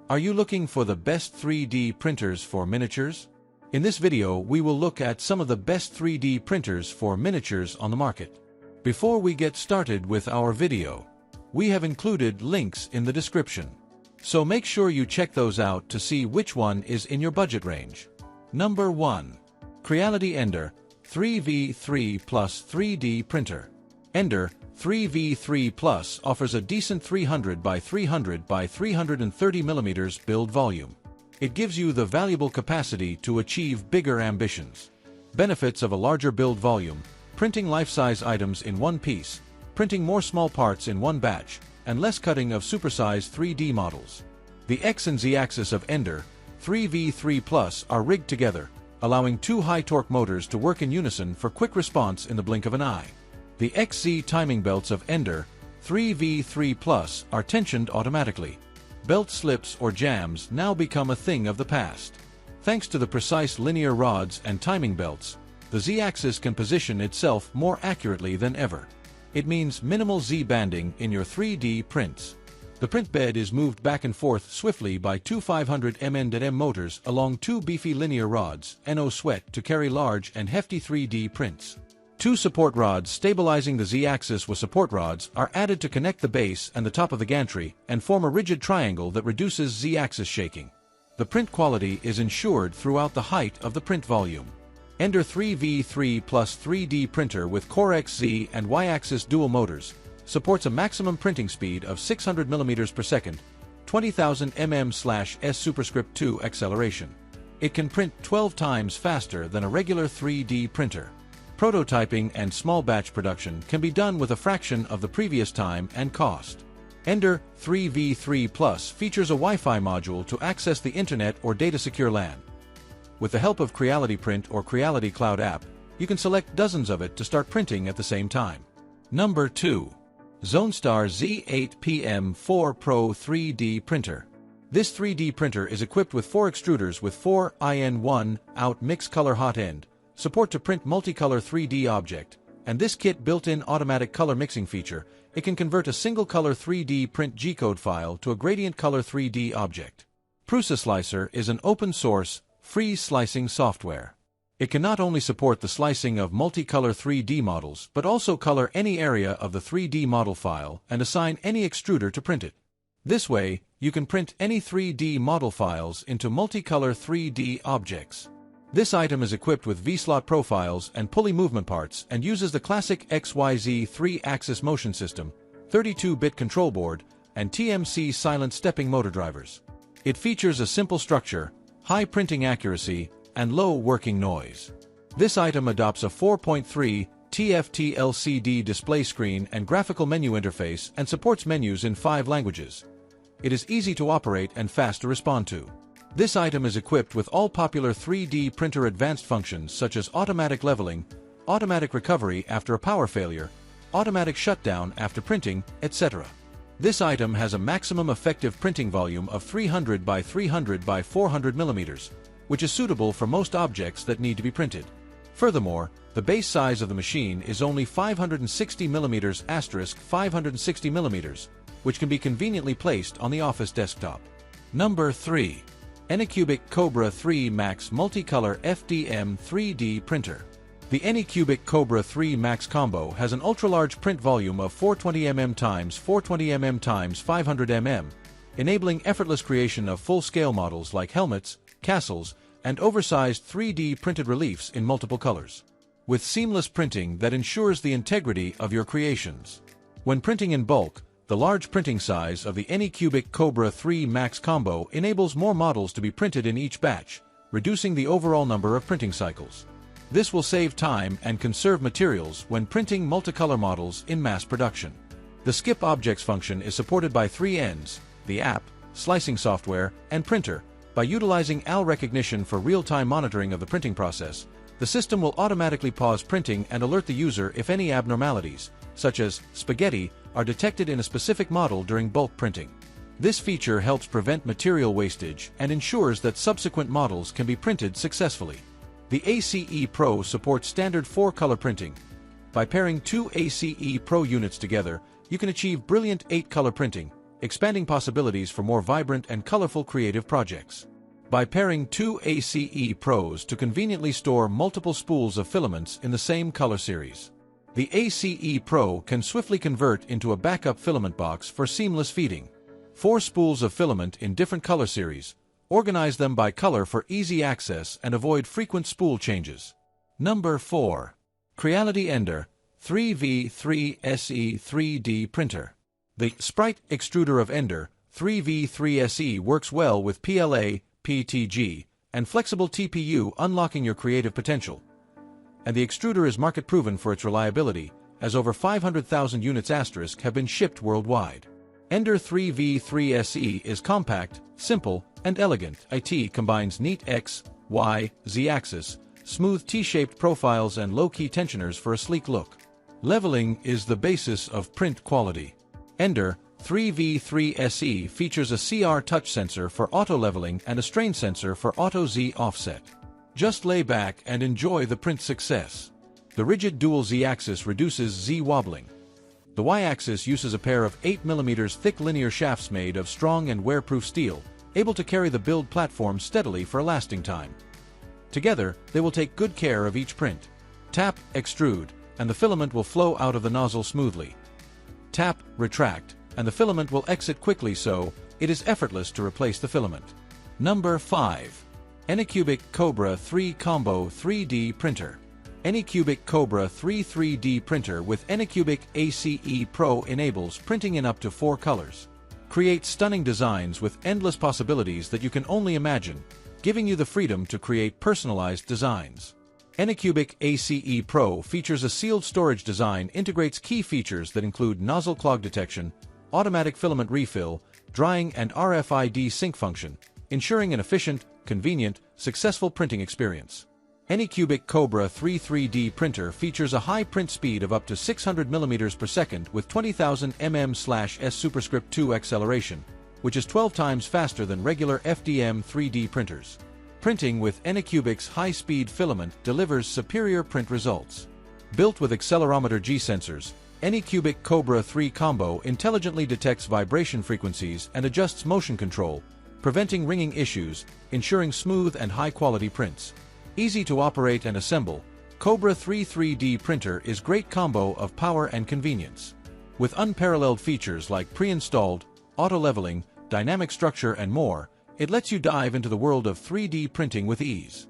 Are you looking for the best 3D printers for miniatures? In this video, we will look at some of the best 3D printers for miniatures on the market. Before we get started with our video, we have included links in the description. So make sure you check those out to see which one is in your budget range. Number 1. Creality Ender 3v3 Plus 3D Printer. Ender 3v3 Plus offers a decent 300 by 300 by 330 mm build volume. It gives you the valuable capacity to achieve bigger ambitions. Benefits of a larger build volume: printing life-size items in one piece, printing more small parts in one batch, and less cutting of supersized 3D models. The X and Z axis of Ender 3v3 Plus are rigged together, allowing two high-torque motors to work in unison for quick response in the blink of an eye. The XZ timing belts of Ender 3v3 Plus are tensioned automatically. Belt slips or jams now become a thing of the past. Thanks to the precise linear rods and timing belts, the Z-axis can position itself more accurately than ever. It means minimal Z-banding in your 3D prints. The print bed is moved back and forth swiftly by two 500 mm motors along two beefy linear rods, no sweat to carry large and hefty 3D prints. Two support rods stabilizing the Z-axis with support rods are added to connect the base and the top of the gantry and form a rigid triangle that reduces Z-axis shaking. The print quality is ensured throughout the height of the print volume. Ender 3v3 Plus 3D printer with Core XZ and Y-axis dual motors supports a maximum printing speed of 600 mm per second, 20,000 mm/s superscript 2 acceleration. It can print 12 times faster than a regular 3D printer. Prototyping and small batch production can be done with a fraction of the previous time and cost. Ender 3v3 Plus features a Wi-Fi module to access the internet or data-secure LAN. With the help of Creality Print or Creality Cloud app, you can select dozens of it to start printing at the same time. Number 2. ZONESTAR Z8PM4 Pro 3D Printer. This 3D printer is equipped with 4 extruders with 4 in1 out mix color hot end, support to print multicolor 3D object, and this kit built-in automatic color mixing feature. It can convert a single color 3D print G-code file to a gradient color 3D object. Prusa Slicer is an open-source, free slicing software. It can not only support the slicing of multicolor 3D models, but also color any area of the 3D model file and assign any extruder to print it. This way, you can print any 3D model files into multicolor 3D objects. This item is equipped with V-slot profiles and pulley movement parts and uses the classic XYZ 3-axis motion system, 32-bit control board, and TMC silent stepping motor drivers. It features a simple structure, high printing accuracy, and low working noise. This item adopts a 4.3 TFT LCD display screen and graphical menu interface and supports menus in 5 languages. It is easy to operate and fast to respond to. This item is equipped with all popular 3D printer advanced functions such as automatic leveling, automatic recovery after a power failure, automatic shutdown after printing, etc. This item has a maximum effective printing volume of 300 by 300 by 400 mm, which is suitable for most objects that need to be printed. Furthermore, the base size of the machine is only 560 mm * 560 mm, which can be conveniently placed on the office desktop. Number 3. Anycubic Cobra 3 Max Multicolor FDM 3D Printer. The Anycubic Cobra 3 Max combo has an ultra-large print volume of 420 mm x 420 mm x 500 mm, enabling effortless creation of full-scale models like helmets, castles, and oversized 3D printed reliefs in multiple colors. With seamless printing that ensures the integrity of your creations. When printing in bulk, the large printing size of the Anycubic Cobra 3 Max combo enables more models to be printed in each batch, reducing the overall number of printing cycles. This will save time and conserve materials when printing multicolor models in mass production. The Skip Objects function is supported by 3 ends, the app, slicing software, and printer. By utilizing AL recognition for real-time monitoring of the printing process, the system will automatically pause printing and alert the user if any abnormalities, such as spaghetti, are detected in a specific model during bulk printing. This feature helps prevent material wastage and ensures that subsequent models can be printed successfully. The ACE Pro supports standard 4-color printing. By pairing two ACE Pro units together, you can achieve brilliant 8-color printing, expanding possibilities for more vibrant and colorful creative projects. By pairing two ACE Pros to conveniently store multiple spools of filaments in the same color series. The ACE Pro can swiftly convert into a backup filament box for seamless feeding. 4 spools of filament in different color series. Organize them by color for easy access and avoid frequent spool changes. Number 4. Creality Ender 3v3SE 3D Printer. The Sprite extruder of Ender 3v3SE works well with PLA, PTG, and flexible TPU, unlocking your creative potential. And the extruder is market-proven for its reliability, as over 500,000 units * have been shipped worldwide. Ender 3v3SE is compact, simple, and elegant. It combines neat X, Y, Z-axis, smooth T-shaped profiles and low-key tensioners for a sleek look. Leveling is the basis of print quality. Ender 3v3SE features a CR touch sensor for auto-leveling and a strain sensor for auto-Z offset. Just lay back and enjoy the print success. The rigid dual Z-axis reduces Z wobbling. The Y-axis uses a pair of 8mm thick linear shafts made of strong and wear-proof steel, able to carry the build platform steadily for a lasting time. Together, they will take good care of each print. Tap, extrude, and the filament will flow out of the nozzle smoothly. Tap, retract, and the filament will exit quickly, so it is effortless to replace the filament. Number 5. Anycubic Cobra 3 Combo 3D Printer. Anycubic Cobra 3 3D Printer with Anycubic ACE Pro enables printing in up to 4 colors. Create stunning designs with endless possibilities that you can only imagine, giving you the freedom to create personalized designs. Anycubic ACE Pro features a sealed storage design, integrates key features that include nozzle clog detection, automatic filament refill, drying, and RFID sync function, ensuring an efficient, convenient, successful printing experience. Anycubic Cobra 3 3D Printer features a high print speed of up to 600 mm per second with 20,000 mm/s superscript 2 acceleration, which is 12 times faster than regular FDM 3D printers. Printing with Anycubic's high-speed filament delivers superior print results. Built with accelerometer G sensors, Anycubic Cobra 3 Combo intelligently detects vibration frequencies and adjusts motion control, preventing ringing issues, ensuring smooth and high-quality prints. Easy to operate and assemble, Cobra 3 3D Printer is great combo of power and convenience. With unparalleled features like pre-installed, auto-leveling, dynamic structure, and more, it lets you dive into the world of 3D printing with ease.